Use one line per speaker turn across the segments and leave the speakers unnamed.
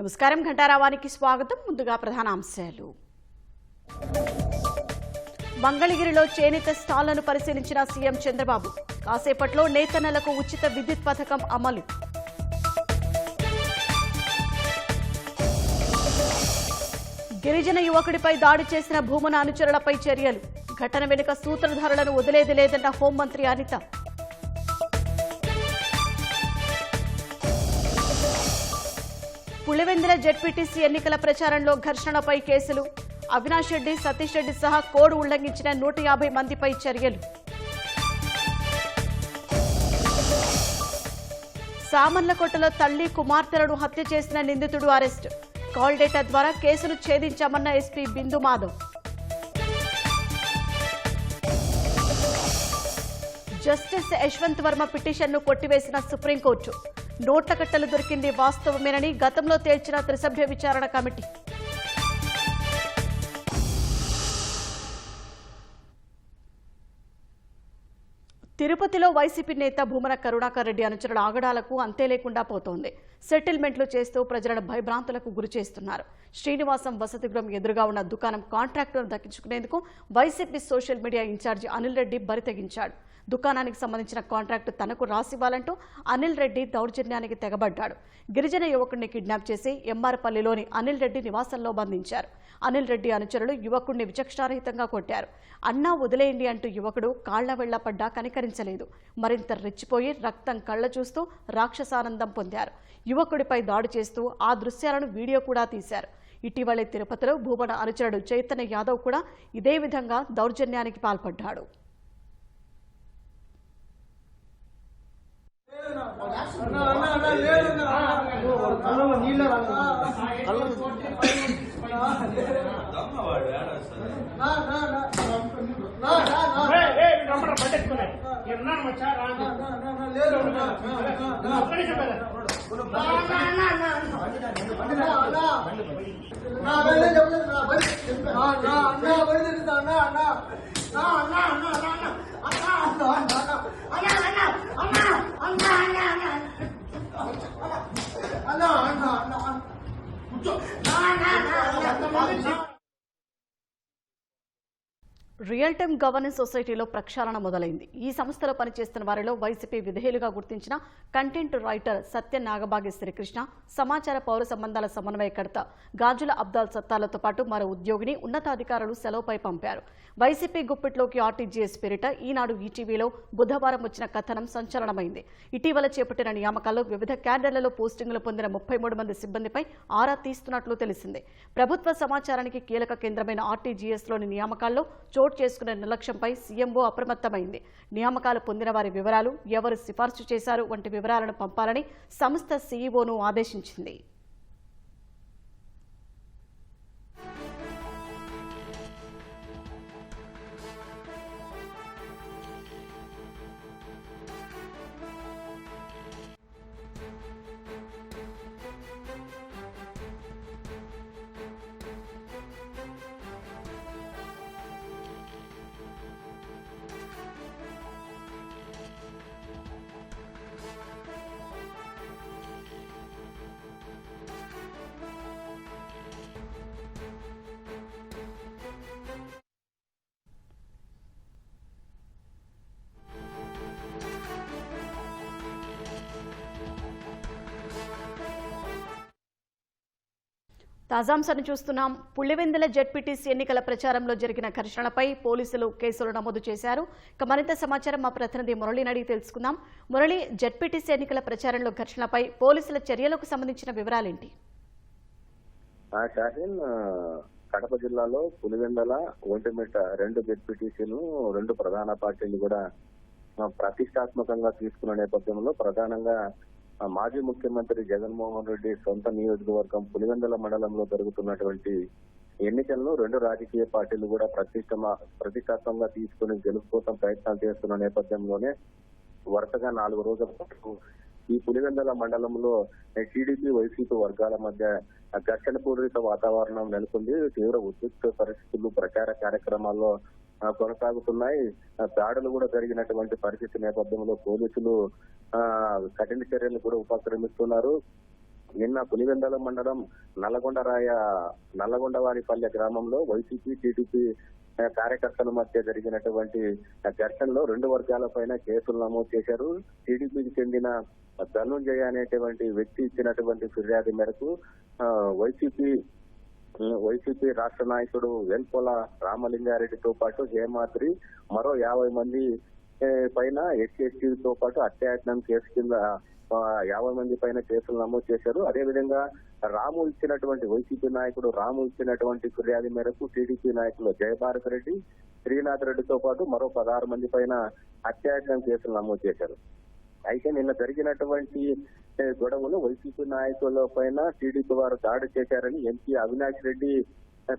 నమస్కారం ఘంటారావానికి స్వాగతం. ముందుగా ప్రధాన అంశాలు. మంగళగిరిలో చేనేత స్టాళ్లను పరిశీలించిన సీఎం చంద్రబాబు. కాసేపట్లో నేతన్నలకు ఉచిత విద్యుత్ పథకం అమలు. గిరిజన యువకుడిపై దాడి చేసిన భూమన అనుచరులపై చర్యలు. ఘటన వెనుక సూత్రధారులను వదిలేది లేదన్న హోంమంత్రి అనిత. పులివెందుల జెడ్పీటీసీ ఎన్నికల ప్రచారంలో ఘర్షణపై కేసులు. అవినాష్ రెడ్డి, సతీష్ రెడ్డి సహా కోడ్ ఉల్లంఘించిన 150 మందిపై చర్యలు. సామర్లకోటలో తల్లి కుమార్తెలను హత్య చేసిన నిందితుడు అరెస్ట్. కాల్ డేటా ద్వారా కేసును ఛేదించామన్న ఎస్పీ బిందు మాధవ్. జస్టిస్ యశ్వంత్ వర్మ పిటిషన్ను కొట్టివేసిన సుప్రీంకోర్టు. నోట్ల కట్టలు దొరికింది వాస్తవమేనని గతంలో తేల్చిన త్రిసభ్య విచారణ కమిటీ. తిరుపతిలో వైసీపీ నేత భూమన కరుణాకర్ రెడ్డి అనుచరుల ఆగడాలకు అంతే లేకుండా పోతోంది. సెటిల్మెంట్లు చేస్తూ ప్రజలను భయభ్రాంతులకు గురి చేస్తున్నారు. శ్రీనివాసం వసతి గృహం ఎదురుగా ఉన్న దుకాణం కాంట్రాక్టును దక్కించుకునేందుకు YCP social media incharge Anil Reddy బరితెగించాడు. దుకాణానికి సంబంధించిన కాంట్రాక్టు తనకు రాసివ్వాలంటూ అనిల్ రెడ్డి దౌర్జన్యానికి తెగబడ్డాడు. గిరిజన యువకుడిని కిడ్నాప్ చేసి ఎంఆర్పల్లిలోని అనిల్ రెడ్డి నివాసంలో బంధించారు. అనిల్ రెడ్డి అనుచరులు యువకుడిని విచక్షణారహితంగా కొట్టారు. అన్నా వదిలేయండి అంటూ యువకుడు కాళ్ల వెళ్లపడ్డా కనికరించలేదు. మరింత రెచ్చిపోయి రక్తం కళ్ల చూస్తూ రాక్షసానందం పొందారు. యువకుడిపై దాడి చేస్తూ ఆ దృశ్యాలను వీడియో కూడా తీశారు. ఇటీవలే తిరుపతిలో భూమన అనుచరుడు చైతన్య యాదవ్ కూడా ఇదే విధంగా దౌర్జన్యానికి పాల్పడ్డాడు. రియల్ టైమ్ గవర్నెన్స్ సొసైటీలో ప్రక్షాళన మొదలైంది. ఈ సంస్థలో పనిచేస్తున్న వారిలో వైసీపీ విధేయులుగా గుర్తించిన కంటెంట్ రైటర్ సత్య నాగబాగి శ్రీకృష్ణ, సమాచార పౌర సంబంధాల సమన్వయకర్త గాజుల అబ్దాల్ సత్తాలతో పాటు మరో ఉద్యోగిని ఉన్నతాధికారులు సెలవుపై పంపారు. వైసీపీ గుప్పిట్లోకి ఆర్టీజీఎస్ పేరిట ఈనాడు ఈటీవీలో బుధవారం వచ్చిన కథనం సంచలనమైంది. ఇటీవల చేపట్టిన నియామకాల్లో వివిధ క్యాడర్లలో పోస్టింగులు పొందిన 33 మంది సిబ్బందిపై ఆరా తీస్తున్నట్లు తెలిసింది. ప్రభుత్వ సమాచారానికి కీలక కేంద్రమైన ఆర్టీజీఎస్లోని నియామకాల్లో చోటు చేసుకున్న నిర్లక్ష్యంపై సీఎంఓ అప్రమత్తమైంది. నియామకాలు పొందిన వారి వివరాలు, ఎవరు సిఫార్సు చేశారు వంటి వివరాలను పంపాలని సంస్థ సీఈఓను ఆదేశించింది. తాజాంశాన్ని చూస్తున్నాం. పులివెందుల జెడ్పీటీసీ ఎన్నికల ప్రచారంలో జరిగిన ఘర్షణపై పోలీసులు కేసులు నమోదు చేశారు. ఇక మరింత సమాచారం మా ప్రతినిధి మురళిని అడిగి తెలుసుకుందాం. మురళి, జెడ్పీటీసీ ఎన్నికల ప్రచారంలో ఘర్షణపై పోలీసుల చర్యలకు సంబంధించిన వివరాలేంటి?
కడప జిల్లాలో పులివెందుల, ఒంటిమిట్ట 2 జెడ్పీటీసీలు 2 ప్రధాన పార్టీలు కూడా ప్రతిష్టాత్మకంగా తీసుకున్న నేపథ్యంలో ప్రధానంగా మాజీ ముఖ్యమంత్రి జగన్మోహన్ రెడ్డి సొంత నియోజకవర్గం పులివెందుల మండలంలో జరుగుతున్నటువంటి ఎన్నికలను 2 రాజకీయ పార్టీలు కూడా ప్రతిష్టాత్మకంగా తీసుకుని గెలుపు కోసం ప్రయత్నాలు చేస్తున్న నేపథ్యంలోనే వరుసగా 4 రోజుల పాటు ఈ పులివెందుల మండలంలో టీడీపీ, వైసీపీ వర్గాల మధ్య ఘర్షణ పూరిత వాతావరణం నెలకొంది. తీవ్ర ఉద్రిక్త పరిస్థితులు ప్రచార కార్యక్రమాల్లో కొనసాగుతున్నాయి. దాడులు కూడా జరిగినటువంటి పరిస్థితి నేపథ్యంలో పోలీసులు కఠిన చర్యలు కూడా ఉపక్రమిస్తున్నారు. నిన్న పులివెందల మండలం నల్లగొండవారిపల్లె గ్రామంలో వైసీపీ టీడీపీ కార్యకర్తల మధ్య జరిగినటువంటి ఘర్షణలో 2 వర్గాల పైన కేసులు నమోదు చేశారు. టీడీపీకి చెందిన ధనుంజయ అనేటువంటి వ్యక్తి ఇచ్చినటువంటి ఫిర్యాదు మేరకు వైసీపీ రాష్ట్ర నాయకుడు వెల్పొల రామలింగారెడ్డితో పాటు హేమాద్రి మరో 50 మంది పైన ఎస్సీతో పాటు అత్యాయత్నం కేసు కింద 50 మంది పైన కేసులు నమోదు చేశారు. అదేవిధంగా వైసీపీ నాయకుడు రాము ఇచ్చినటువంటి ఫిర్యాదు మేరకు టీడీపీ నాయకులు జయభారత్ రెడ్డి, శ్రీనాథ్ రెడ్డితో పాటు మరో 16 మంది పైన అత్యాయత్నం కేసులు నమోదు చేశారు. అయితే నిన్న జరిగినటువంటి గొడవలు వైసీపీ నాయకుల పైన టీడీపీ వారు దాడి చేశారని ఎంపీ అవినాష్ రెడ్డి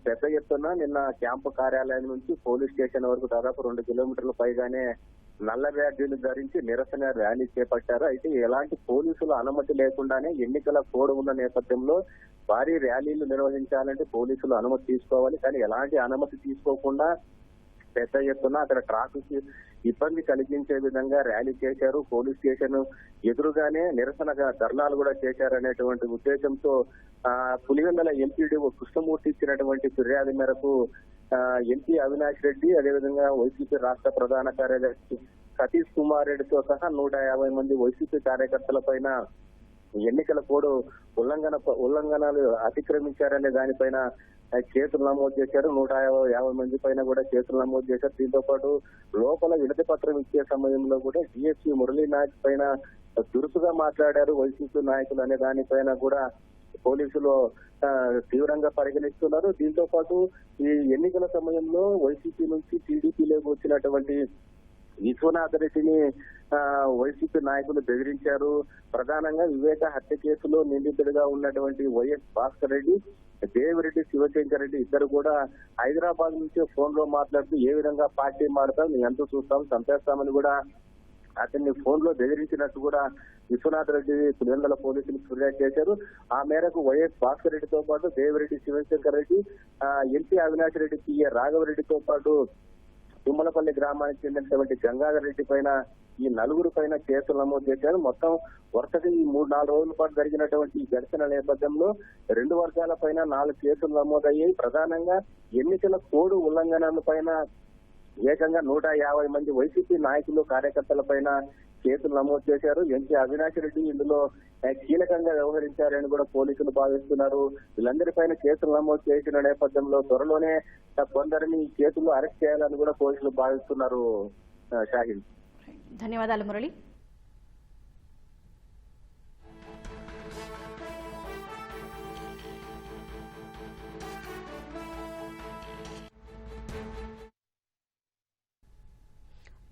పెద్ద ఎత్తున నిన్న క్యాంపు కార్యాలయం నుంచి పోలీస్ స్టేషన్ వరకు దాదాపు 2 కిలోమీటర్ల పైగానే నల్ల బ్యాడ్జీలు ధరించి నిరసన ర్యాలీ చేపట్టారు. అయితే ఎలాంటి పోలీసుల అనుమతి లేకుండానే ఎన్నికల కోడ్ ఉన్న నేపథ్యంలో భారీ ర్యాలీలు నిర్వహించాలంటే పోలీసులు అనుమతి తీసుకోవాలి. కానీ ఎలాంటి అనుమతి తీసుకోకుండా పెద్ద ఎత్తున అక్కడ ట్రాఫిక్ ఇబ్బంది కలిగించే విధంగా ర్యాలీ చేశారు. పోలీస్ స్టేషన్ ఎదురుగానే నిరసనగా ధర్నాలు కూడా చేశారనేటువంటి ఉద్దేశంతో పులివెందల ఎంపీడీఓ కృష్ణమూర్తి ఇచ్చినటువంటి ఫిర్యాదు మేరకు ఎంపీ అవినాష్ రెడ్డి, అదేవిధంగా వైసీపీ రాష్ట్ర ప్రధాన కార్యదర్శి సతీష్ కుమార్ రెడ్డితో సహా 150 మంది వైసీపీ కార్యకర్తల పైన ఎన్నికల కోడ్ ఉల్లంఘనలు అతిక్రమించారనే దానిపైన కేసులు నమోదు చేశారు. 150 మంది పైన కూడా కేసులు నమోదు చేశారు. దీంతో పాటు లోపల వినతి పత్రం ఇచ్చే సమయంలో కూడా డిఎస్పీ మురళీనాథ్ పైన దురుసుగా మాట్లాడారు వైసీపీ నాయకులు అనే దానిపైన కూడా పోలీసులు తీవ్రంగా పరిగణిస్తున్నారు. దీంతో పాటు ఈ ఎన్నికల సమయంలో వైసీపీ నుంచి టీడీపీలోకి వచ్చినటువంటి విశ్వనాథ్ రెడ్డిని వైసీపీ నాయకులు బెదిరించారు. ప్రధానంగా వివేక హత్య కేసులో నిందితుడిగా ఉన్నటువంటి వైఎస్ భాస్కర్ రెడ్డి, దేవిరెడ్డి, శివశంకర్ రెడ్డి ఇద్దరు కూడా హైదరాబాద్ నుంచి ఫోన్ లో మాట్లాడుతూ ఏ విధంగా పార్టీ మారుతాం, నీ ఎంత చూస్తాం, చంపేస్తామని కూడా అతన్ని ఫోన్ లో బెదిరించినట్టు కూడా విశ్వనాథ్ రెడ్డి పులివెందుల పోలీసులకు ఫిర్యాదు చేశారు. ఆ మేరకు వైఎస్ భాస్కర్ రెడ్డితో పాటు దేవిరెడ్డి, శివశంకర్ రెడ్డి, ఎంపీ అవినాష్ రెడ్డి, పిఏ రాఘవరెడ్డితో పాటు తుమ్మలపల్లి గ్రామానికి చెందినటువంటి గంగాధర్ రెడ్డి పైన ఈ 4 పైన కేసులు నమోదు చేశారు. మొత్తం వరుసగా ఈ 3-4 రోజుల పాటు జరిగినటువంటి ఈ ఘర్షణ నేపథ్యంలో 2 వర్గాల పైన 4 కేసులు నమోదయ్యాయి. ప్రధానంగా ఎన్నికల కోడ్ ఉల్లంఘనల పైన ఏకంగా 150 మంది వైసీపీ నాయకులు, కార్యకర్తల పైన కేసులు నమోదు చేశారు. ఎంపీ అవినాష్ రెడ్డి ఇందులో కీలకంగా వ్యవహరించారని కూడా పోలీసులు భావిస్తున్నారు. వీళ్ళందరిపైన కేసులు నమోదు చేసిన నేపథ్యంలో త్వరలోనే కొందరిని కేసులు అరెస్ట్ చేయాలని కూడా పోలీసులు భావిస్తున్నారు. షాహిద్,
ధన్యవాదాలు మురళి.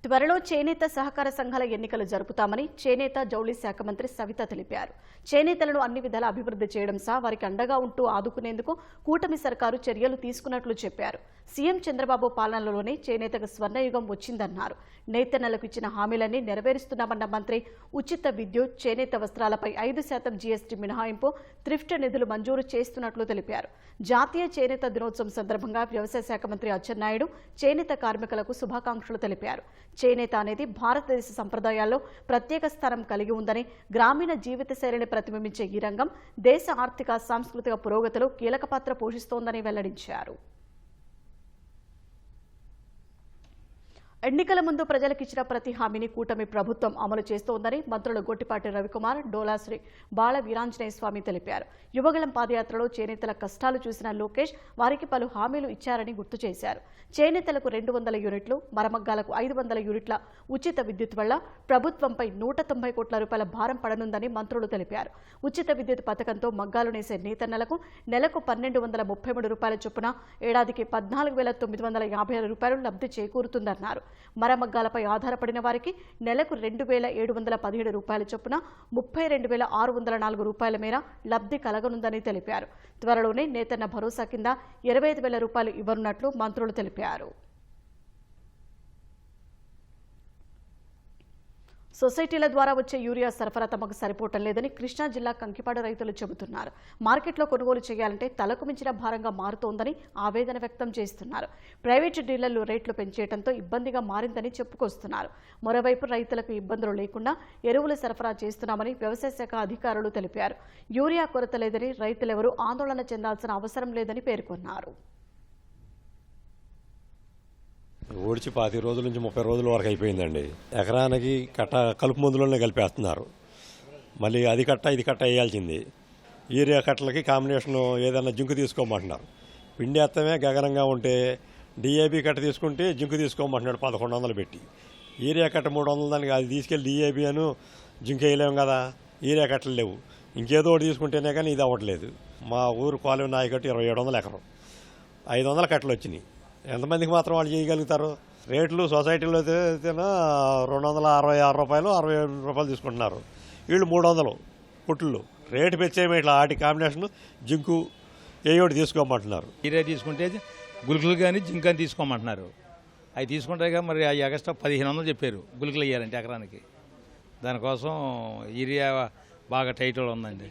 త్వరలో చేనేత సహకార సంఘాల ఎన్నికలు జరుపుతామని చేనేత జౌళి శాఖ మంత్రి సవిత తెలిపారు. చేనేతలను అన్ని విధాల అభివృద్ధి చేయడం సహా వారికి అండగా ఉంటూ ఆదుకునేందుకు కూటమి సర్కారు చర్యలు తీసుకున్నట్లు చెప్పారు. సీఎం చంద్రబాబు పాలనలోనే చేనేతకు స్వర్ణయుగం వచ్చిందన్నారు. నేతన్నలకు ఇచ్చిన హామీలన్నీ నెరవేరుస్తున్నామన్న మంత్రి ఉచిత విద్యుత్, చేనేత వస్త్రాలపై 5% జీఎస్టీ మినహాయింపు, థ్రిఫ్ట్ నిధులు మంజూరు చేస్తున్నట్లు తెలిపారు. జాతీయ చేనేత దినోత్సవం సందర్భంగా వ్యవసాయ శాఖ మంత్రి అచ్చెన్నాయుడు చేనేత కార్మికులకు శుభాకాంక్షలు తెలిపారు. చేనేత అనేది భారతదేశ సంప్రదాయాల్లో ప్రత్యేక స్థానం కలిగి ఉందని, గ్రామీణ జీవిత శైలిని ప్రతిబింబించే ఈ రంగం దేశ ఆర్థిక, సాంస్కృతిక పురోగతిలో కీలక పాత్ర పోషిస్తోందని వెల్లడించారు. ఎన్నికల ముందు ప్రజలకిచ్చిన ప్రతి హామీని కూటమి ప్రభుత్వం అమలు చేస్తోందని మంత్రులు గొట్టిపాటి రవికుమార్, డోలాశ్రీ బాల వీరాంజనేయ స్వామి తెలిపారు. యువగళం పాదయాత్రలో చేనేతల కష్టాలు చూసిన లోకేష్ వారికి పలు హామీలు ఇచ్చారని గుర్తు చేశారు. చేనేతలకు 200 యూనిట్లు, మరమగ్గాలకు 500 యూనిట్ల ఉచిత విద్యుత్ వల్ల ప్రభుత్వంపై 190 కోట్ల రూపాయల భారం పడనుందని మంత్రులు తెలిపారు. ఉచిత విద్యుత్ పథకంతో మగ్గాలు నేసే నేతన్నలకు నెలకు 1,233 రూపాయల చొప్పున ఏడాదికి 14,956 రూపాయలు లబ్ధి చేకూరుతుందన్నారు. మరమగ్గాలపై ఆధారపడిన వారికి నెలకు 2,717 రూపాయల చొప్పున 32,604 రూపాయల మేర లబ్ధి కలగనుందని తెలిపారు. త్వరలోనే నేతన్న భరోసా కింద 25,000 రూపాయలు ఇవ్వనున్నట్లు మంత్రులు తెలిపారు. సొసైటీల ద్వారా వచ్చే యూరియా సరఫరా తమకు సరిపోవటం లేదని కృష్ణా జిల్లా కంకిపాడు రైతులు చెబుతున్నారు. మార్కెట్లో కొనుగోలు చేయాలంటే తలకు మించిన భారంగా మారుతోందని ఆవేదన వ్యక్తం చేస్తున్నారు. ప్రైవేటు డీలర్లు రేట్లు పెంచేయడంతో ఇబ్బందిగా మారిందని చెప్పుకొస్తున్నారు. మరోవైపు రైతులకు ఇబ్బందులు లేకుండా ఎరువులు సరఫరా చేస్తున్నామని వ్యవసాయ శాఖ అధికారులు తెలిపారు. యూరియా కొరత లేదని రైతులెవరూ ఆందోళన చెందాల్సిన అవసరం లేదని పేర్కొన్నారు.
ఓడిచి 25 రోజుల నుంచి 30 రోజుల వరకు అయిపోయిందండి. ఎకరానికి కట్ట కలుపు మందులోనే కలిపేస్తున్నారు. మళ్ళీ అది కట్ట ఇది కట్ట వేయాల్సింది. యూరియా కట్టలకి కాంబినేషన్ ఏదైనా జింకు తీసుకోమంటున్నారు. పిండి ఎత్తమే గగనంగా ఉంటే డిఏబి కట్ట తీసుకుంటే జింకు తీసుకోమంటున్నాడు 1100 పెట్టి. యూరియా కట్ట 300 దానికి అది తీసుకెళ్ళి డిఏబి అను జింకు వేయలేము కదా. యూరియా కట్టలు లేవు. ఇంకేదో ఒకటి తీసుకుంటేనే కానీ ఇది అవ్వట్లేదు. మా ఊరు కోలవి నాయకట్టు 2700 ఎకరం 500 కట్టలు వచ్చినాయి. ఎంతమందికి మాత్రం వాళ్ళు చేయగలుగుతారు? రేట్లు సొసైటీలో అయితేనా 266 రూపాయలు 67 రూపాయలు తీసుకుంటున్నారు. వీళ్ళు 300 పుట్లు రేటు పెంచేమే ఇట్లా వాటి కాంబినేషన్ జింకు ఏయోటి తీసుకోమంటున్నారు.
యూరియా తీసుకుంటే గుళికలు కానీ జింక్ అని తీసుకోమంటున్నారు. అవి తీసుకుంటాయి మరి ఆ ఎక్స్ట్రా 1500 చెప్పారు గుళికలు వేయాలంటే ఎకరానికి. దానికోసం యూరియా బాగా టైట్లో ఉందండి.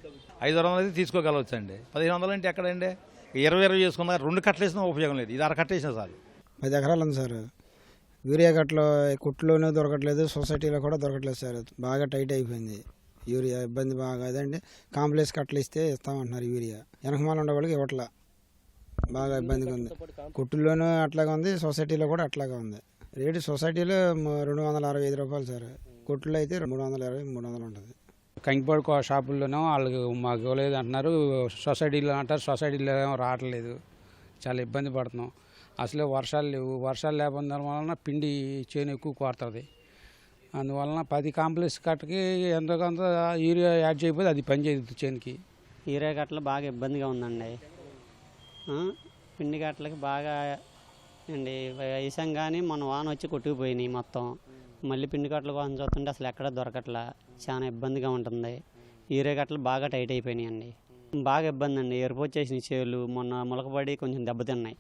500 అయితే తీసుకోగలవచ్చండి. 1500 అంటే ఎక్కడండి? 20 చేసుకున్నా 2 కట్టలు వేసినా ఉపయోగం లేదు. ఇది 1/2 కట్ట వేసినా చాలు.
10 ఎకరాలు ఉంది సార్. యూరియా కట్టలో కుట్లోనే దొరకట్లేదు, సొసైటీలో కూడా దొరకట్లేదు సార్. బాగా టైట్ అయిపోయింది యూరియా. ఇబ్బంది బాగా అదండి. కాంప్లెక్స్ కట్టలు ఇస్తే ఇస్తామంటున్నారు యూరియా. వెనకమాల ఉండే వాళ్ళకి ఇవ్వట్లా. బాగా ఇబ్బందిగా ఉంది. కుట్టుల్లోనూ అట్లాగా ఉంది, సొసైటీలో కూడా అట్లాగా ఉంది. రేటు సొసైటీలో 265 రూపాయలు సార్. కుట్టులో అయితే 320, 300 ఉంటుంది.
కంకిపాడు షాపుల్లోనూ వాళ్ళకి మాకు ఇవ్వలేదు అంటున్నారు. సొసైటీలో అంటారు, సొసైటీలో ఏమో రావట్లేదు. చాలా ఇబ్బంది పడుతున్నాం. అసలే వర్షాలు లేవు. వర్షాలు లేకపోవడం వలన పిండి చేను ఎక్కువ కోరుతుంది. అందువలన 10 కాంప్లెక్స్ కట్టకి ఎంతో కొంత యూరియా యాడ్ చేయకపోతే అది పని చేయదు చేనుకి.
యూరియా కట్టలు బాగా ఇబ్బందిగా ఉందండి. పిండి కట్టలకి బాగా అండి వేసాం కానీ మన వాన వచ్చి కొట్టుకుపోయినాయి మొత్తం. మళ్ళీ పిండి కట్టలు కోసం చూస్తుంటే అసలు ఎక్కడ దొరకట్లా. చాలా ఇబ్బందిగా ఉంటుంది. యూరియా కట్టలు బాగా టైట్ అయిపోయినాయి అండి. బాగా ఇబ్బంది అండి. ఎరుపు వచ్చేసినాయి చేలు. మొన్న మొలకపడి కొంచెం దెబ్బతిన్నాయి.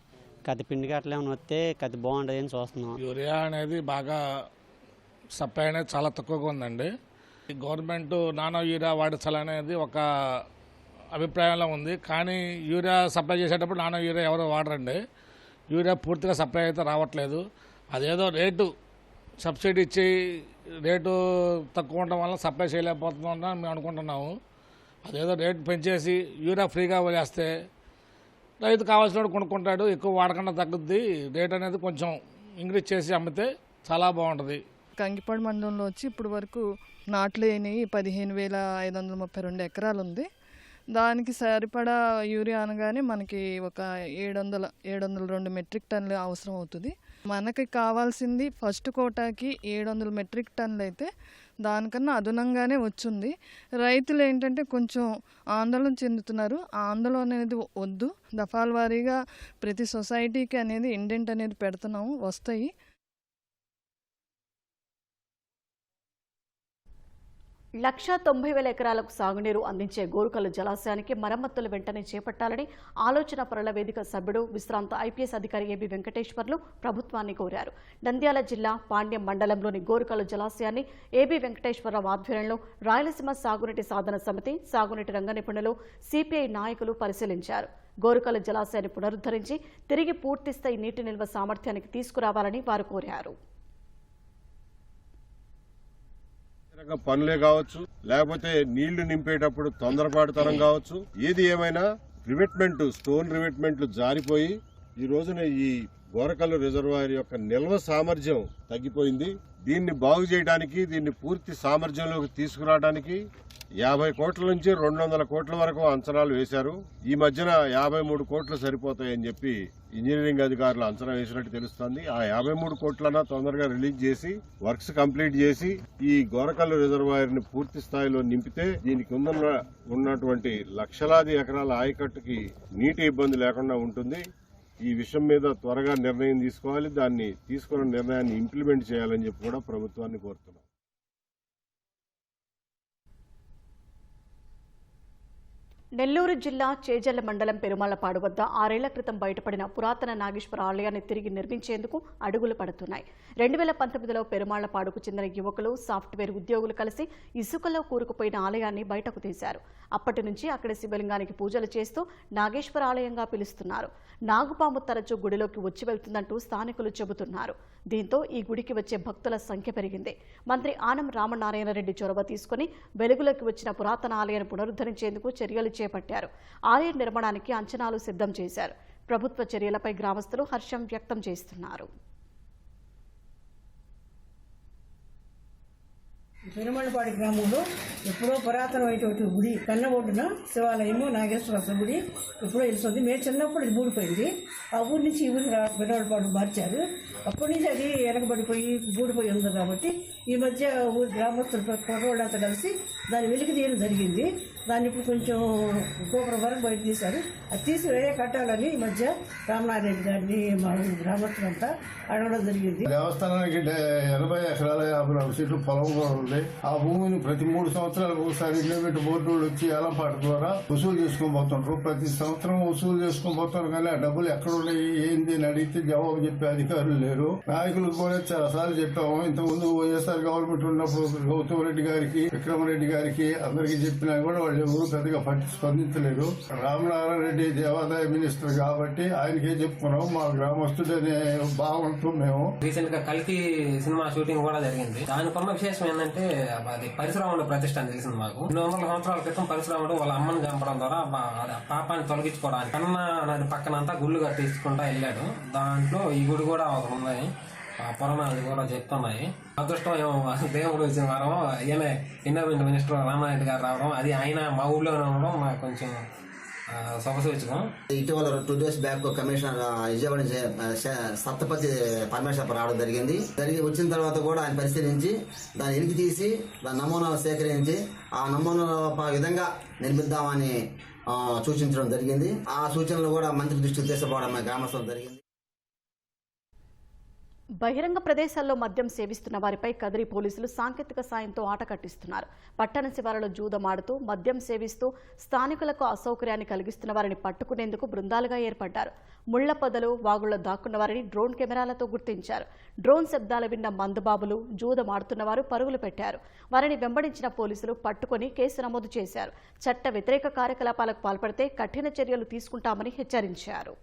కత్తి పిండి కట్టలు ఏమైనా వస్తే కత్తి బాగుంటుంది అని చూస్తున్నాం.
యూరియా అనేది బాగా సప్లై అనేది చాలా తక్కువగా ఉందండి. గవర్నమెంట్ నానో యూరియా వాడించాలనేది ఒక అభిప్రాయంలో ఉంది. కానీ యూరియా సప్లై చేసేటప్పుడు నానో యూరియా ఎవరు వాడరండి. యూరియా పూర్తిగా సప్లై అయితే రావట్లేదు. అదేదో రేటు సబ్సిడీ ఇచ్చి రేటు తక్కువ ఉండడం వల్ల సప్లై చేయలేకపోతున్నాం మేము అనుకుంటున్నాము. అదేదో రేటు పెంచేసి యూరియా ఫ్రీగా వదిలేస్తే రైతు కావాల్సినప్పుడు కొనుక్కుంటాడు. ఎక్కువ వాడకుండా తగ్గుద్ది. రేట్ అనేది కొంచెం ఇంక్రీజ్ చేసి అమ్మితే చాలా బాగుంటుంది.
కంకిపాడు మండలంలో వచ్చి ఇప్పుడు వరకు నాట్లు అయినాయి 15,532 ఎకరాలు ఉంది. దానికి సరిపడా యూరియా అనగానే మనకి ఒక 702 మెట్రిక్ టన్నులు అవసరం అవుతుంది. మనకి కావాల్సింది ఫస్ట్ కోటాకి 700 మెట్రిక్ టన్నులు అయితే దానికన్నా అదనంగానే వచ్చింది. రైతులు ఏంటంటే కొంచెం ఆందోళన చెందుతున్నారు. ఆ ఆందోళన అనేది వద్దు. దఫాల వారీగా ప్రతి సొసైటీకి అనేది ఇండెంట్ అనేది పెడుతున్నాము, వస్తాయి.
లక్ష 90,000 ఎకరాలకు సాగునీరు అందించే గోరుకల్లు జలాశయానికి మరమ్మతులు వెంటనే చేపట్టాలని ఆలోచన పరుల వేదిక సభ్యుడు విశ్రాంత ఐపీఎస్ అధికారి ఏబి వెంకటేశ్వర్లు ప్రభుత్వాన్ని కోరారు. నంద్యాల జిల్లా పాండ్యం మండలంలోని గోరుకల్లు జలాశయాన్ని ఏబి వెంకటేశ్వరరావు ఆధ్వర్యంలో రాయలసీమ సాగునీటి సాధన సమితి, సాగునీటి రంగ నిపుణులు, సిపిఐ నాయకులు పరిశీలించారు. గోరుకల్లు జలాశయాన్ని పునరుద్ధరించి తిరిగి పూర్తిస్థాయి నీటి నిల్వ సామర్థ్యానికి తీసుకురావాలని వారు కోరారు.
పనులే కావచ్చు, లేకపోతే నీళ్లు నింపేటప్పుడు తొందరపాటుతనం కావచ్చు, ఏది ఏమైనా రివెట్మెంట్, స్టోన్ రివెట్మెంట్లు జారిపోయి ఈ రోజున ఈ గోరకల్లు రిజర్వాయర్ యొక్క నిల్వ సామర్థ్యం తగ్గిపోయింది. దీన్ని బాగు చేయడానికి, దీన్ని పూర్తి సామర్థ్యంలోకి తీసుకురావడానికి 50 కోట్ల నుంచి 200 కోట్ల వరకు అంచనాలు వేశారు. ఈ మధ్యన 53 కోట్లు సరిపోతాయని చెప్పి ఇంజనీరింగ్ అధికారులు అంచనా వేసినట్టు తెలుస్తోంది. ఆ 53 కోట్లన్నా తొందరగా రిలీజ్ చేసి వర్క్స్ కంప్లీట్ చేసి ఈ గోరకల్లు రిజర్వాయర్ ని పూర్తి స్థాయిలో నింపితే దీనికి ఉన్నటువంటి లక్షలాది ఎకరాల ఆయకట్టుకి నీటి ఇబ్బంది లేకుండా ఉంటుంది. ఈ విషయం మీద త్వరగా నిర్ణయం తీసుకోవాలి. దాన్ని తీసుకున్న నిర్ణయాన్ని ఇంప్లిమెంట్ చేయాలని చెప్పి కూడా ప్రభుత్వాన్ని కోరుతున్నాం.
నెల్లూరు జిల్లా చేజర్ల మండలం పెరుమాళ్లపాడు వద్ద 6 ఏళ్ల క్రితం బయటపడిన పురాతన నాగేశ్వర ఆలయాన్ని తిరిగి నిర్మించేందుకు అడుగులు పడుతున్నాయి. 2019లో పెరుమాళ్లపాడుకు చెందిన యువకులు, సాఫ్ట్వేర్ ఉద్యోగులు కలిసి ఇసుకలో కూరుకుపోయిన ఆలయాన్ని బయటకు తీశారు. అప్పటి నుంచి అక్కడ శివలింగానికి పూజలు చేస్తూ నాగేశ్వర ఆలయంగా పిలుస్తున్నారు. నాగుపాము తరచూ గుడిలోకి వచ్చి వెళ్తుందంటూ స్థానికులు చెబుతున్నారు. దీంతో ఈ గుడికి వచ్చే భక్తుల సంఖ్య పెరిగింది. మంత్రి ఆనం రామనారాయణ రెడ్డి చొరవ తీసుకుని వెలుగులోకి వచ్చిన పురాతన ఆలయాన్ని పునరుద్ధరించేందుకు చర్యలు చేపట్టారు. ఆలయ నిర్మాణానికి అంచనాలు సిద్ధం చేశారు. ప్రభుత్వ చర్యలపై గ్రామస్తులు హర్షం వ్యక్తం చేస్తున్నారు.
పెరుమాళ్లపాడు గ్రామంలో ఎప్పుడో పురాతనమైనటువంటి గుడి కన్నఒడ్డున శివాలయము నాగేశ్వర గుడి ఎప్పుడో వెళ్తుంది. మేము చిన్నప్పుడు ఇది బూడిపోయింది. ఆ ఊరి నుంచి ఈ ఊరి పెరుమాళ్లపాడు మార్చారు. అప్పటి నుంచి అది వెనకబడిపోయి బూడిపోయి ఉంది కాబట్టి ఈ మధ్య ఊరి గ్రామస్తులు కుర్రోళ్ళంతా కలిసి దాన్ని వెలికి తీయడం జరిగింది. దాన్ని ఇప్పుడు కొంచెం గోపురం వరకు బయట తీశారు. అది తీసి వేరే కట్టాలని ఈ మధ్య రామనారాయణ రెడ్డి గారిని మా గ్రామస్తులంతా అడగడం జరిగింది.
దేవస్థానానికి 80 ఎకరాల 54 సెంట్లు పొలం కూడా ఉంది. ఆ భూమిని ప్రతి 3 సంవత్సరాలకు ఒకసారి ఇండిపెండెంట్ బోర్డు వచ్చి ఏలంపాట ద్వారా వసూలు చేసుకొని పోతుంటారు. ప్రతి సంవత్సరం వసూలు చేసుకొని పోతారు. కానీ ఆ డబ్బులు ఎక్కడ ఉన్నాయి ఏంది అని అడిగితే జవాబు చెప్పే అధికారులు లేరు. నాయకులకు కూడా చాలా సార్లు చెప్పాము. ఇంతకుముందు వైఎస్ఆర్ గవర్నమెంట్ ఉన్నప్పుడు గౌతమ్ రెడ్డి గారికి, విక్రమరెడ్డి గారికి అందరికీ చెప్పినా కూడా వాళ్ళు ఎవరు పెద్దగా స్పందించలేరు. రామనారాయణ రెడ్డి దేవాదాయ మినిస్టర్ కాబట్టి ఆయనకే చెప్పుకున్నాం. మా గ్రామస్తుడు అనే భావంతో మేము
రీసెంట్ గా కల్కి సినిమా షూటింగ్ కూడా జరిగింది. దానికున్న విశేషం ఏంటంటే అది పరశురాముడు ప్రతిష్ట అని తెలిసింది మాకు. 200 సంవత్సరాల క్రితం పరశురాముడు వాళ్ళ అమ్మని చంపడం ద్వారా పాపాన్ని తొలగించుకోవడానికి కన్నా నది పక్కనంతా గుళ్ళు కట్టించుకుంటా వెళ్ళాడు. దాంట్లో ఈ గుడి కూడా ఒకటి ఉన్నాయి. పురాణాలు కూడా చెప్తున్నాయి. అదృష్టం దేవుడు వచ్చిన వారం ఈయన ఎండోమెంట్ మినిస్టర్ రామారెడ్డి గారు రావడం, అది ఆయన మా ఊళ్ళోనే ఉండడం మాకు కొంచెం శుభసూచకం.
ఇటీవల 2 days back commissioner Vijayawada Saptapadi పరమేశ్వర రావడం జరిగింది. వచ్చిన తర్వాత కూడా ఆయన పరిశీలించి దాన్ని వెలికి తీసి దాని నమూనాలు సేకరించి ఆ నమూనాల విధంగా నిర్మిద్దామని సూచించడం జరిగింది. ఆ సూచనలు కూడా మంత్రి దృష్టికి తీసుకుపోవడం గ్రామస్తులు జరిగింది.
బహిరంగ ప్రదేశాల్లో మద్యం సేవిస్తున్న వారిపై కదిరి పోలీసులు సాంకేతిక సాయంతో ఆట కట్టిస్తున్నారు. పట్టణ శివారులో జూదమాడుతూ మద్యం సేవిస్తూ స్థానికులకు అసౌకర్యాన్ని కలిగిస్తున్న వారిని పట్టుకునేందుకు బృందాలుగా ఏర్పడ్డారు. ముళ్ల పొదలు, వాగుల్లో దాక్కున్న వారిని డ్రోన్ కెమెరాలతో గుర్తించారు. డ్రోన్ శబ్దాలు విన్న మందుబాబులు, జూదమాడుతున్న వారు పరుగులు పెట్టారు. వారిని వెంబడించిన పోలీసులు పట్టుకుని కేసు నమోదు చేశారు. చట్ట వ్యతిరేక కార్యకలాపాలకు పాల్పడితే కఠిన చర్యలు తీసుకుంటామని హెచ్చరించారు.